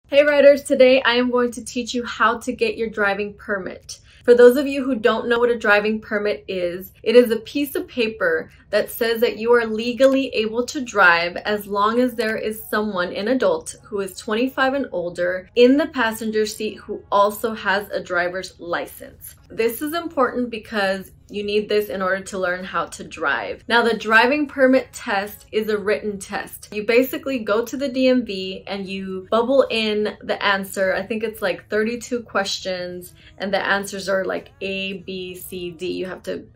Hey riders, today I am going to teach you how to get your driving permit. For those of you who don't know what a driving permit is, it is a piece of paper that says that you are legally able to drive as long as there is someone, an adult, who is 25 and older in the passenger seat who also has a driver's license. This is important because you need this in order to learn how to drive. Now, the driving permit test is a written test. You basically go to the DMV and you bubble in the answer. I think it's like 32 questions and the answers are like A, B, C, D.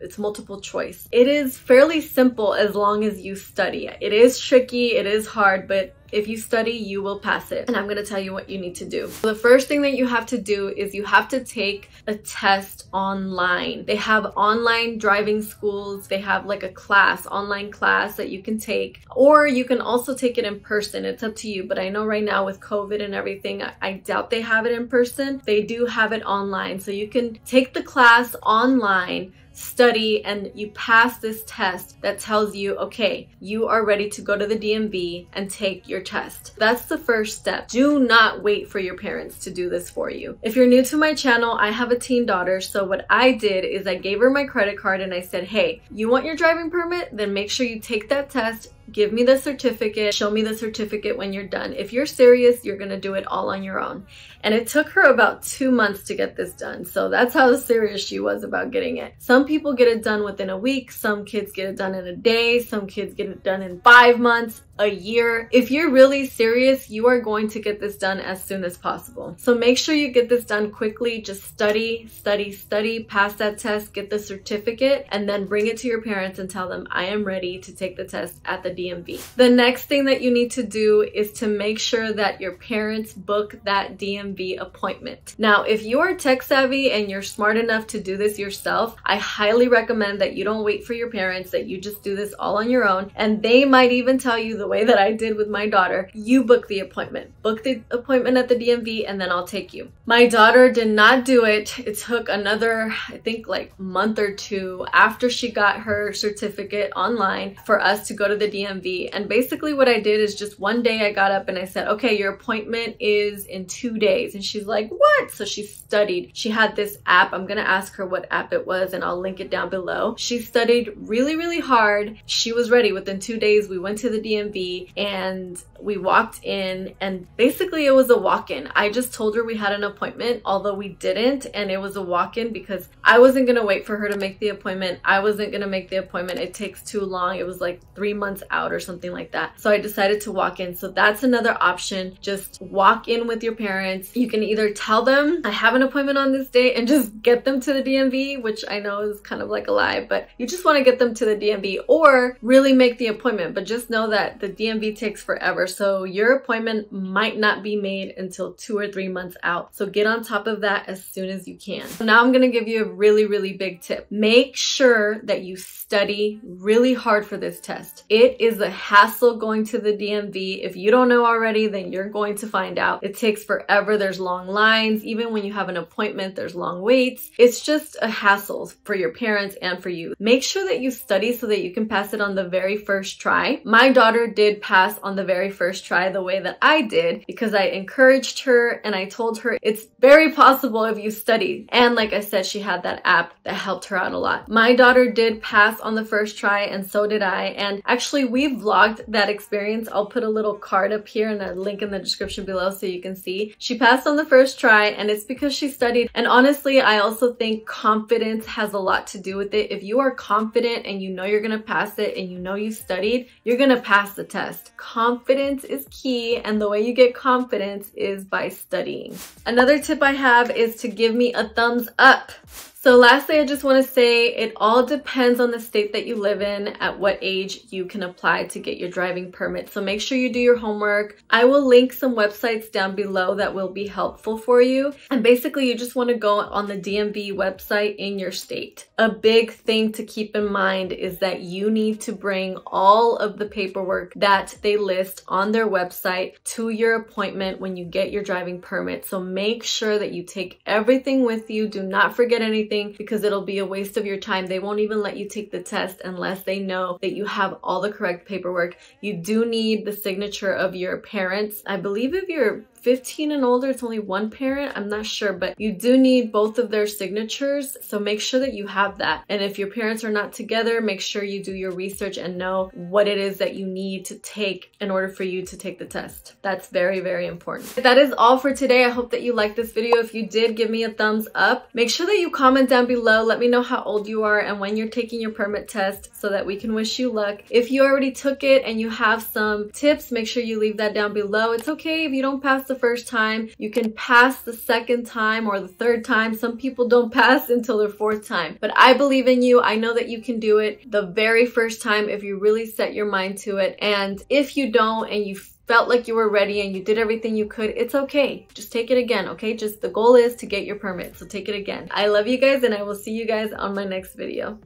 It's multiple choice. It is fairly simple as long as you study. It is tricky, it is hard, but if you study, you will pass it. And I'm gonna tell you what you need to do. The first thing that you have to do is you have to take a test online. They have online driving schools. They have like a class, online class that you can take, or you can also take it in person. It's up to you. But I know right now with COVID and everything, I doubt they have it in person. They do have it online. So you can take the class online, study, and you pass this test that tells you, okay, you are ready to go to the DMV and take your test. That's the first step. Do not wait for your parents to do this for you. If you're new to my channel, I have a teen daughter. So what I did is I gave her my credit card and I said, hey, you want your driving permit? Then make sure you take that test. Give me the certificate, show me the certificate when you're done. If you're serious, you're gonna do it all on your own. And it took her about 2 months to get this done. So that's how serious she was about getting it. Some people get it done within a week. Some kids get it done in a day. Some kids get it done in 5 months, a year. If you're really serious, you are going to get this done as soon as possible. So make sure you get this done quickly. Just study, study, study, pass that test, get the certificate, and then bring it to your parents and tell them, I am ready to take the test at the DMV. The next thing that you need to do is to make sure that your parents book that DMV appointment. Now, if you are tech savvy and you're smart enough to do this yourself, I highly recommend that you don't wait for your parents, that you just do this all on your own. And they might even tell you the way that I did with my daughter, you book the appointment. Book the appointment at the DMV and then I'll take you. My daughter did not do it. It took another, I think like month or two after she got her certificate online for us to go to the DMV. And basically what I did is just one day I got up and I said, okay, your appointment is in 2 days. And she's like, what? So she studied. She had this app. I'm gonna ask her what app it was and I'll link it down below. She studied really, really hard. She was ready. Within 2 days, we went to the DMV and we walked in and basically it was a walk-in. I just told her we had an appointment, although we didn't, and it was a walk-in because I wasn't gonna wait for her to make the appointment. I wasn't gonna make the appointment. It takes too long. It was like 3 months out or something like that. So I decided to walk in. So that's another option. Just walk in with your parents. You can either tell them I have an appointment on this day and just get them to the DMV, which I know is kind of like a lie, but you just want to get them to the DMV, or really make the appointment. But just know that the DMV takes forever. So your appointment might not be made until 2 or 3 months out. So get on top of that as soon as you can. So now I'm going to give you a really, really big tip. Make sure that you study really hard for this test. It is a hassle going to the DMV. If you don't know already, then you're going to find out. It takes forever. There's long lines. Even when you have an appointment, there's long waits. It's just a hassle for your parents and for you. Make sure that you study so that you can pass it on the very first try. My daughter did pass on the very first try the way that I did because I encouraged her and I told her it's very possible if you study. And like I said, she had that app that helped her out a lot. My daughter did pass on the first try and so did I. And actually we vlogged that experience. I'll put a little card up here and a link in the description below so you can see. She passed on the first try and it's because she studied. And honestly, I also think confidence has a lot to do with it. If you are confident and you know you're gonna pass it and you know you studied, you're gonna pass the test. Confidence is key, and the way you get confidence is by studying. Another tip I have is to give me a thumbs up. So lastly, I just want to say it all depends on the state that you live in, at what age you can apply to get your driving permit. So make sure you do your homework. I will link some websites down below that will be helpful for you. And basically, you just want to go on the DMV website in your state. A big thing to keep in mind is that you need to bring all of the paperwork that they list on their website to your appointment when you get your driving permit. So make sure that you take everything with you. Do not forget anything, because it'll be a waste of your time. They won't even let you take the test unless they know that you have all the correct paperwork. You do need the signature of your parents. I believe if your 15 and older, it's only one parent. I'm not sure, but you do need both of their signatures. So make sure that you have that. And if your parents are not together, make sure you do your research and know what it is that you need to take in order for you to take the test. That's very, very important. That is all for today. I hope that you liked this video. If you did, give me a thumbs up. Make sure that you comment down below. Let me know how old you are and when you're taking your permit test so that we can wish you luck. If you already took it and you have some tips, make sure you leave that down below. It's okay if you don't pass the first time. You can pass the second time or the third time. Some people don't pass until their fourth time. But I believe in you. I know that you can do it the very first time if you really set your mind to it. And if you don't and you felt like you were ready and you did everything you could, it's okay. Just take it again, okay? Just the goal is to get your permit, so take it again. I love you guys and I will see you guys on my next video.